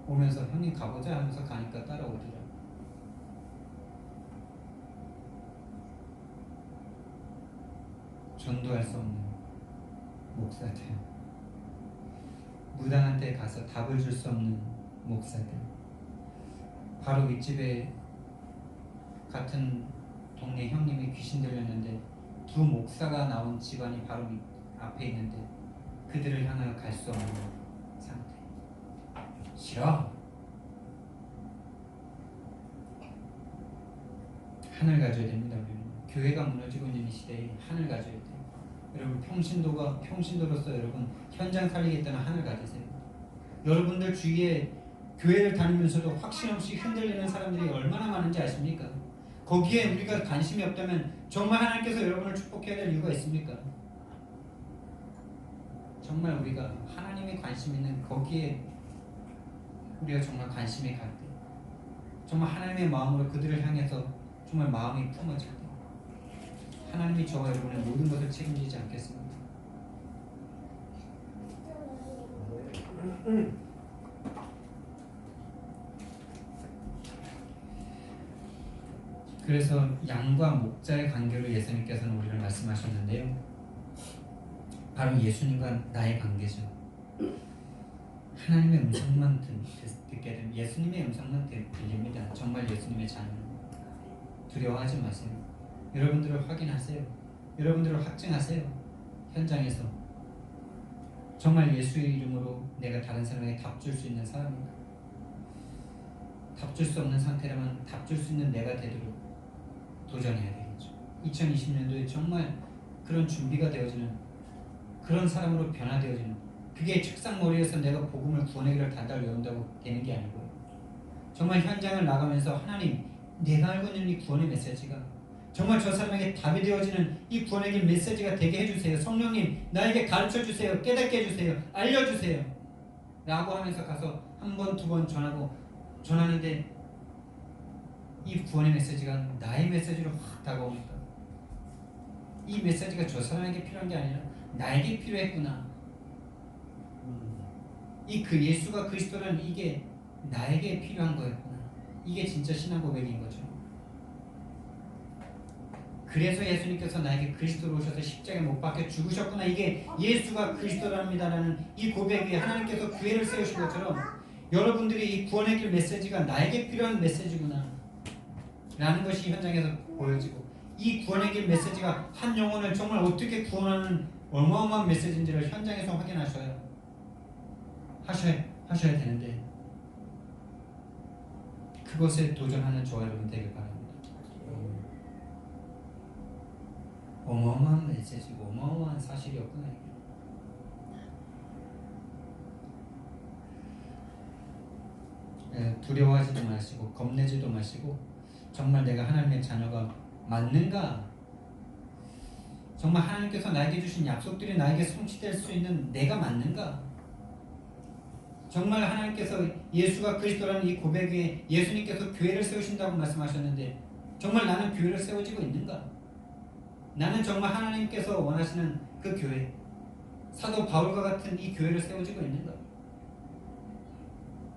오면서 형님 가보자 하면서 가니까 따라오더라고요. 전도할 수 없는 목사들, 무당한테 가서 답을 줄 수 없는 목사들, 바로 윗집에 같은 동네 형님이 귀신 들렸는데 두 목사가 나온 집안이 바로 앞에 있는데 그들을 향하여 갈 수 없는 상태. 싫어. 하늘 가져야 됩니다. 우리는 교회가 무너지고 있는 이 시대에 하늘 가져야 돼요. 여러분 평신도로서 여러분 현장 살리겠다는 하늘 가지세요. 여러분들 주위에 교회를 다니면서도 확신 없이 흔들리는 사람들이 얼마나 많은지 아십니까? 거기에 우리가 관심이 없다면 정말 하나님께서 여러분을 축복해야 될 이유가 있습니까? 정말 우리가 하나님의 관심 있는 거기에 우리가 정말 관심이 갈 때, 정말 하나님의 마음으로 그들을 향해서 정말 마음이 품어질 때 하나님이 저와 여러분의 모든 것을 책임지지 않겠습니다. 그래서 양과 목자의 관계로 예수님께서는 우리를 말씀하셨는데요. 바로 예수님과 나의 관계죠. 하나님의 음성만 듣게 되면 예수님의 음성만 들립니다. 정말 예수님의 자녀는 두려워하지 마세요. 여러분들을 확인하세요. 여러분들을 확증하세요. 현장에서 정말 예수의 이름으로 내가 다른 사람에게 답 줄 수 있는 사람인가? 답 줄 수 없는 상태라면 답 줄 수 있는 내가 되도록 도전해야 되겠죠. 2020년도에 정말 그런 준비가 되어지는 그런 사람으로 변화되어지는, 그게 책상머리에서 내가 복음을 구원의 길을 단달 외운다고 되는 게 아니고요. 정말 현장을 나가면서 하나님, 내가 알고 있는 이 구원의 메시지가 정말 저 사람에게 답이 되어지는 이 구원의 길 메시지가 되게 해주세요. 성령님, 나에게 가르쳐주세요. 깨닫게 해주세요. 알려주세요. 라고 하면서 가서 한 번, 두 번 전하는데 이 구원의 메시지가 나의 메시지로 확 다가오니까 이 메시지가 저 사람에게 필요한 게 아니라 나에게 필요했구나. 이 그 예수가 그리스도라는 이게 나에게 필요한 거였구나. 이게 진짜 신앙 고백인 거죠. 그래서 예수님께서 나에게 그리스도로 오셔서 십자가에 못 박혀 죽으셨구나. 이게 예수가 그리스도랍니다라는 이 고백 위에 하나님께서 교회를 세우신 것처럼 여러분들이 이 구원의 길 메시지가 나에게 필요한 메시지구나 라는 것이 현장에서 보여지고, 이 구원의 길 메시지가 한 영혼을 정말 어떻게 구원하는 어마어마한 메시지인지를 현장에서 확인하셔야 되는데, 그것에 도전하는 저와 여러분 되길 바랍니다. 어마어마한 메시지고 어마어마한 사실이었구나. 두려워하지도 마시고 겁내지도 마시고, 정말 내가 하나님의 자녀가 맞는가? 정말 하나님께서 나에게 주신 약속들이 나에게 성취될 수 있는 내가 맞는가? 정말 하나님께서 예수가 그리스도라는 이 고백에 예수님께서 교회를 세우신다고 말씀하셨는데 정말 나는 교회를 세워지고 있는가? 나는 정말 하나님께서 원하시는 그 교회, 사도 바울과 같은 이 교회를 세워지고 있는가?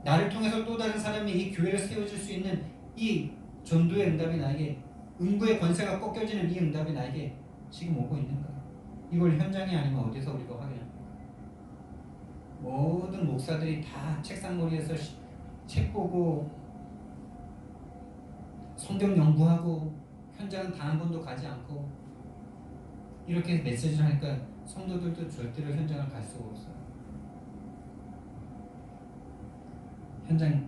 나를 통해서 또 다른 사람이 이 교회를 세워질 수 있는 이 전도의 응답이 나에게, 응부의 권세가 꺾여지는 이 응답이 나에게 지금 오고 있는가? 이걸 현장이 아니면 어디서 우리가 확인합니까? 모든 목사들이 다 책상머리에서 책 보고 성경 연구하고 현장은 단 한 번도 가지 않고 이렇게 메시지를 하니까 성도들도 절대로 현장을 갈 수가 없어요.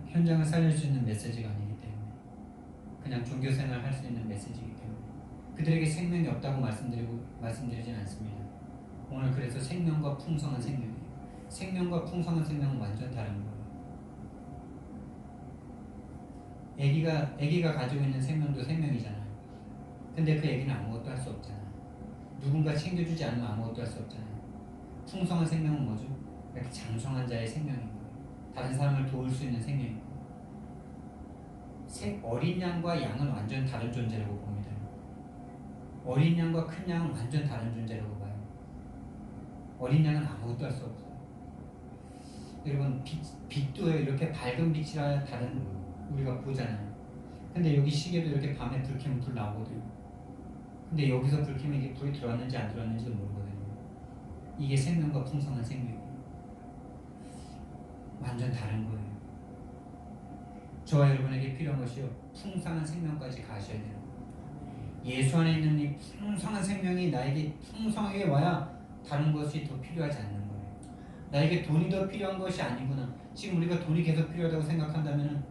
현장을 살릴 수 있는 메시지가 아니기 때문에, 그냥 종교생활 할 수 있는 메시지이기 때문에 그들에게 생명이 없다고 말씀드리진 않습니다. 오늘 그래서 생명과 풍성한 생명이에요. 생명과 풍성한 생명은 완전 다른 거예요. 아기가 가지고 있는 생명도 생명이잖아요. 근데 그 아기는 아무것도 할 수 없잖아요. 누군가 챙겨주지 않으면 아무것도 할 수 없잖아요. 풍성한 생명은 뭐죠? 이렇게 장성한 자의 생명인 거예요. 다른 사람을 도울 수 있는 생명인 거예요. 어린 양과 양은 완전 다른 존재라고 봅니다. 어린 양과 큰 양은 완전 다른 존재라고 봐요. 어린 양은 아무것도 할 수 없어요. 여러분, 빛도 이렇게 밝은 빛이라 다른 우리가 보잖아요. 근데 여기 시계도 이렇게 밤에 불 켜면 불 나오거든요. 근데 여기서 불 켜면 이게 불이 들어왔는지 안 들어왔는지도 모르거든요. 이게 생명과 풍성한 생명이에요. 완전 다른 거예요. 저와 여러분에게 필요한 것이요, 풍성한 생명까지 가셔야 돼요. 예수 안에 있는 이 풍성한 생명이 나에게 풍성하게 와야 다른 것이 더 필요하지 않는 거예요. 나에게 돈이 더 필요한 것이 아니구나. 지금 우리가 돈이 계속 필요하다고 생각한다면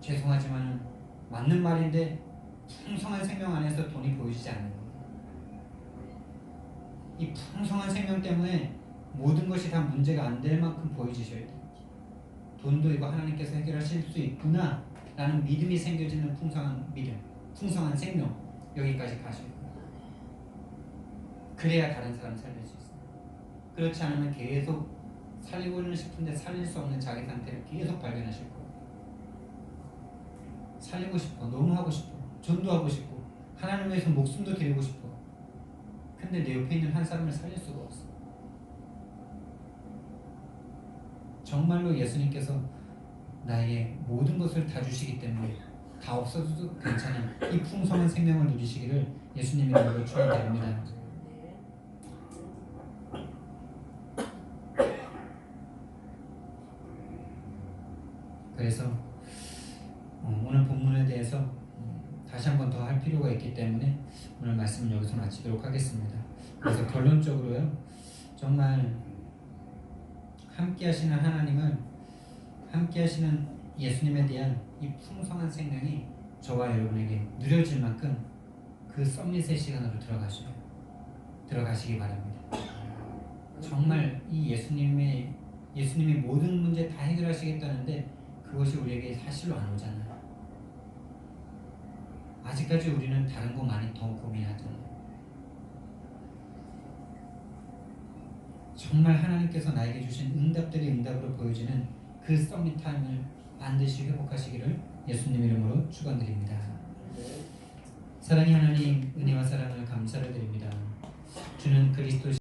죄송하지만 맞는 말인데, 풍성한 생명 안에서 돈이 보이지 않는 거예요. 이 풍성한 생명 때문에 모든 것이 다 문제가 안 될 만큼 보여지셔야 돼요. 돈도 이거 하나님께서 해결하실 수 있구나 라는 믿음이 생겨지는 풍성한 믿음, 풍성한 생명, 여기까지 가셔야 돼요. 그래야 다른 사람 살릴 수 있어요. 그렇지 않으면 계속 살리고는 싶은데 살릴 수 없는 자기 상태를 계속 발견하실 거예요. 살리고 싶어, 너무 하고 싶어, 전도하고 싶고, 하나님을 위해서 목숨도 드리고 싶어. 근데 내 옆에 있는 한 사람을 살릴 수가 없어. 정말로 예수님께서 나에게 모든 것을 다 주시기 때문에 다 없어도 괜찮은 이 풍성한 생명을 누리시기를 예수님의 이름으로 축원드립니다. 그래서 오늘 본문에 대해서 다시 한번 더 할 필요가 있기 때문에 오늘 말씀을 여기서 마치도록 하겠습니다. 그래서 결론적으로요, 정말 함께 하시는 하나님은, 함께 하시는 예수님에 대한 이 풍성한 생명이 저와 여러분에게 누려질 만큼 그 썸밋의 시간으로 들어가시기 바랍니다. 정말 이 예수님이 모든 문제 다 해결하시겠다는데 그것이 우리에게 사실로 안 오잖아요. 아직까지 우리는 다른 거 많이 더 고민하잖아요. 정말 하나님께서 나에게 주신 응답들이 응답으로 보여지는 그 썸밋 타임을 반드시 회복하시기를 예수님 이름으로 축원드립니다. 사랑의 하나님, 은혜와 사랑을 감사를 드립니다. 주는 그리스도